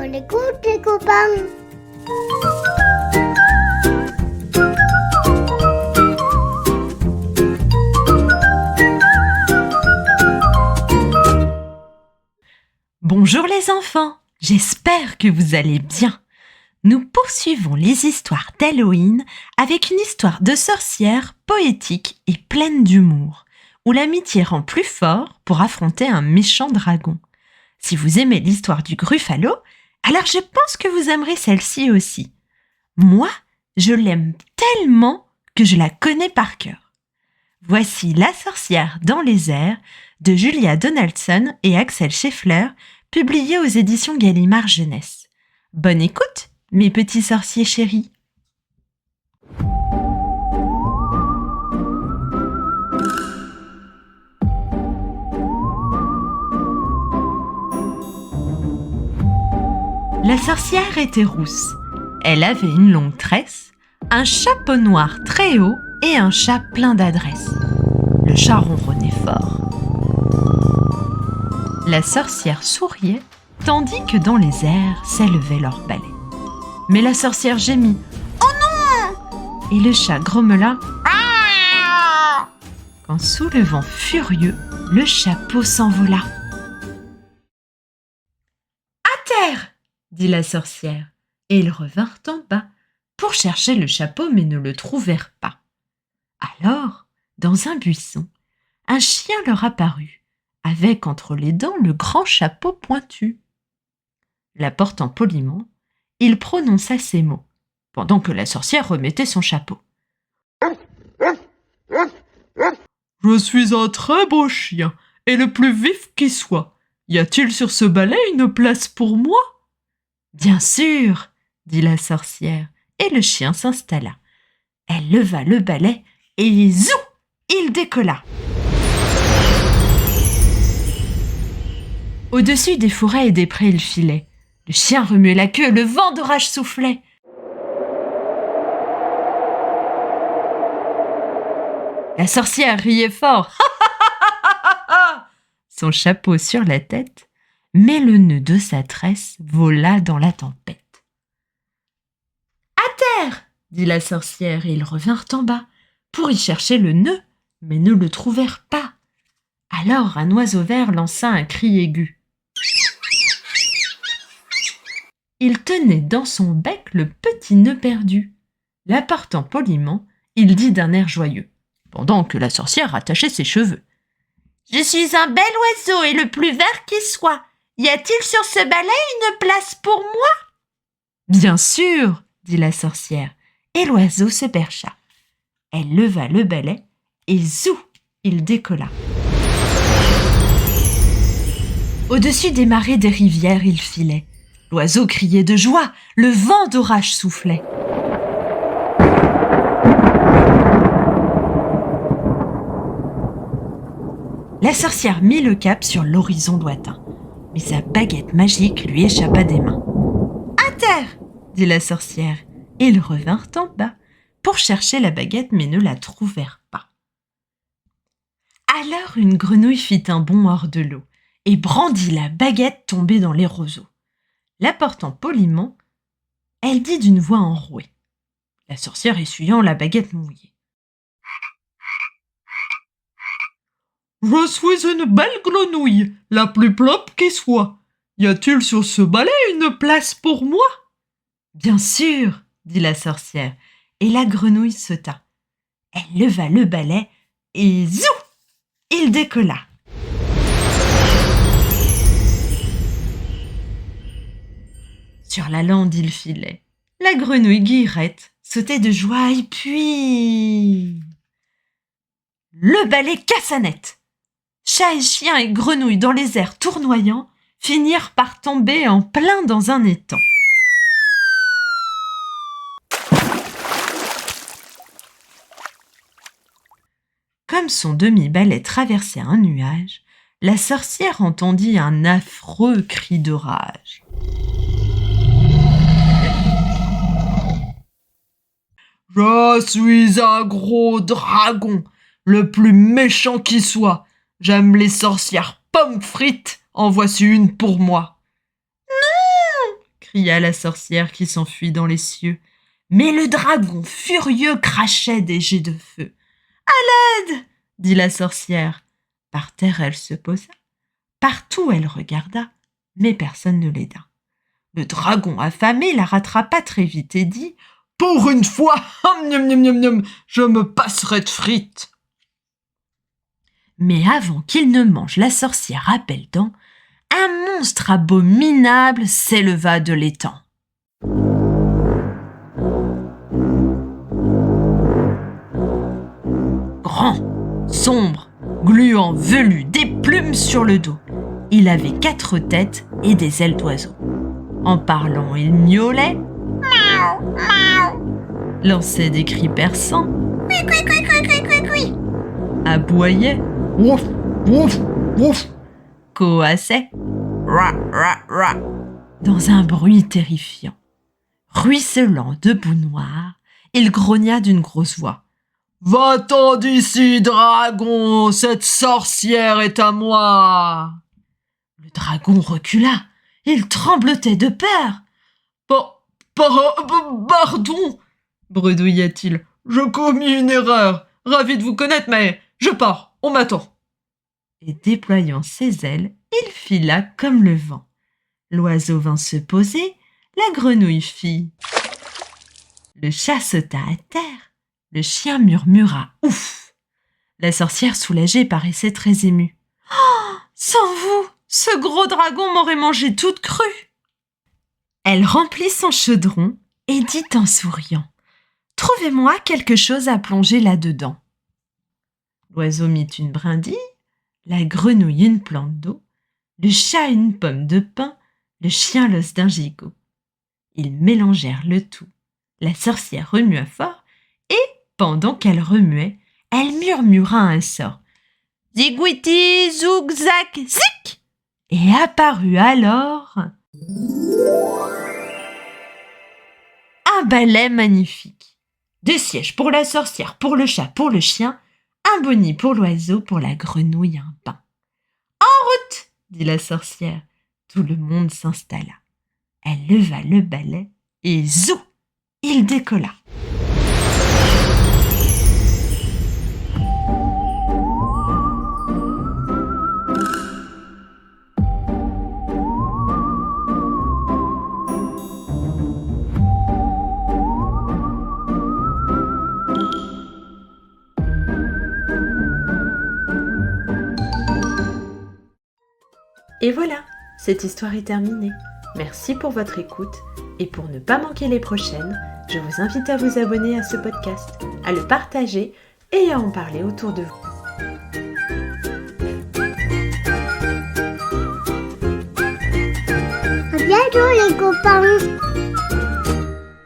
On écoute les copains. Bonjour les enfants, j'espère que vous allez bien. Nous poursuivons les histoires d'Halloween avec une histoire de sorcière poétique et pleine d'humour, où l'amitié rend plus fort pour affronter un méchant dragon. Si vous aimez l'histoire du Gruffalo, alors je pense que vous aimerez celle-ci aussi. Moi, je l'aime tellement que je la connais par cœur. Voici La sorcière dans les airs de Julia Donaldson et Axel Scheffler, publié aux éditions Gallimard Jeunesse. Bonne écoute, mes petits sorciers chéris. La sorcière était rousse. Elle avait une longue tresse, un chapeau noir très haut et un chat plein d'adresse. Le chat ronronnait fort. La sorcière souriait, tandis que dans les airs s'élevait leur balai. Mais la sorcière gémit « Oh non !» et le chat grommela « Ah !» quand sous le vent furieux, le chapeau s'envola. « À terre !» dit la sorcière, et ils revinrent en bas pour chercher le chapeau mais ne le trouvèrent pas. Alors, dans un buisson, un chien leur apparut, avec entre les dents le grand chapeau pointu. La portant poliment, il prononça ces mots, pendant que la sorcière remettait son chapeau. « Je suis un très beau chien, et le plus vif qui soit. Y a-t-il sur ce balai une place pour moi ?»« Bien sûr !» dit la sorcière, et le chien s'installa. Elle leva le balai, et zou ! Il décolla. Au-dessus des forêts et des prés, il filait. Le chien remuait la queue, le vent d'orage soufflait. La sorcière riait fort. Son chapeau sur la tête, mais le nœud de sa tresse vola dans la tempête. « À terre !» dit la sorcière, et ils revinrent en bas pour y chercher le nœud, mais ne le trouvèrent pas. Alors un oiseau vert lança un cri aigu. Il tenait dans son bec le petit nœud perdu. L'apportant poliment, il dit d'un air joyeux, pendant que la sorcière attachait ses cheveux. « Je suis un bel oiseau et le plus vert qui soit. Y a-t-il sur ce balai une place pour moi ?»« Bien sûr !» dit la sorcière, et l'oiseau se percha. Elle leva le balai et zou ! Il décolla. Au-dessus des marais des rivières, il filait. L'oiseau criait de joie, le vent d'orage soufflait. La sorcière mit le cap sur l'horizon lointain, mais sa baguette magique lui échappa des mains. « À terre !» dit la sorcière, et ils revinrent en bas pour chercher la baguette, mais ne la trouvèrent pas. Alors une grenouille fit un bond hors de l'eau et brandit la baguette tombée dans les roseaux. L'apportant poliment, elle dit d'une voix enrouée, la sorcière essuyant la baguette mouillée. « Je suis une belle grenouille, la plus plumpe qui soit. Y a-t-il sur ce balai une place pour moi ?»« Bien sûr !» dit la sorcière, et la grenouille sauta. Elle leva le balai et zou ! Il décolla. Sur la lande, il filait. La grenouille Guillerette sautait de joie et puis... Le balai cassa net. Chat et chien et grenouille dans les airs tournoyants finirent par tomber en plein dans un étang. Comme son demi-balai traversait un nuage, la sorcière entendit un affreux cri de rage. « Je suis un gros dragon, le plus méchant qui soit. J'aime les sorcières pommes frites, en voici une pour moi. »« Non !» cria la sorcière qui s'enfuit dans les cieux. Mais le dragon, furieux, crachait des jets de feu. « À l'aide !» dit la sorcière. Par terre, elle se posa. Partout, elle regarda, mais personne ne l'aida. Le dragon affamé la rattrapa très vite et dit « Pour une fois, je me passerai de frites !» Mais avant qu'il ne mange la sorcière à belles dents, un monstre abominable s'éleva de l'étang. Grand, sombre, gluant, velu, des plumes sur le dos. Il avait 4 têtes et des ailes d'oiseau. En parlant, il miaulait, miaou, miaou, lançait des cris perçants, cui, cui, cui, cui, cui, cui, cui, aboyait, wouf, wouf, wouf, coassait, ra, ra, ra, dans un bruit terrifiant. Ruisselant de boue noire, il grogna d'une grosse voix. « Va-t'en d'ici, dragon, cette sorcière est à moi !» Le dragon recula, il tremblotait de peur. « Pardon !» bredouilla-t-il. « Je commis une erreur, ravi de vous connaître, mais je pars, on m'attend. » Et déployant ses ailes, il fila comme le vent. L'oiseau vint se poser, la grenouille fit. Le chat sauta à terre, le chien murmura « Ouf !» La sorcière soulagée paraissait très émue. « Oh, sans vous, ce gros dragon m'aurait mangé toute crue !» Elle remplit son chaudron et dit en souriant « Trouvez-moi quelque chose à plonger là-dedans. » L'oiseau mit une brindille, la grenouille une plante d'eau, le chat une pomme de pin, le chien l'os d'un gigot. Ils mélangèrent le tout. La sorcière remua fort et, pendant qu'elle remuait, elle murmura un sort. « Zigouiti, zouk, zac, zic !» Et apparut alors un balai magnifique. Des sièges pour la sorcière, pour le chat, pour le chien, un boni pour l'oiseau, pour la grenouille, un pain. « En route !» dit la sorcière. Tout le monde s'installa. Elle leva le balai et zou, il décolla. Et voilà, cette histoire est terminée. Merci pour votre écoute et pour ne pas manquer les prochaines, je vous invite à vous abonner à ce podcast, à le partager et à en parler autour de vous. À bientôt les copains.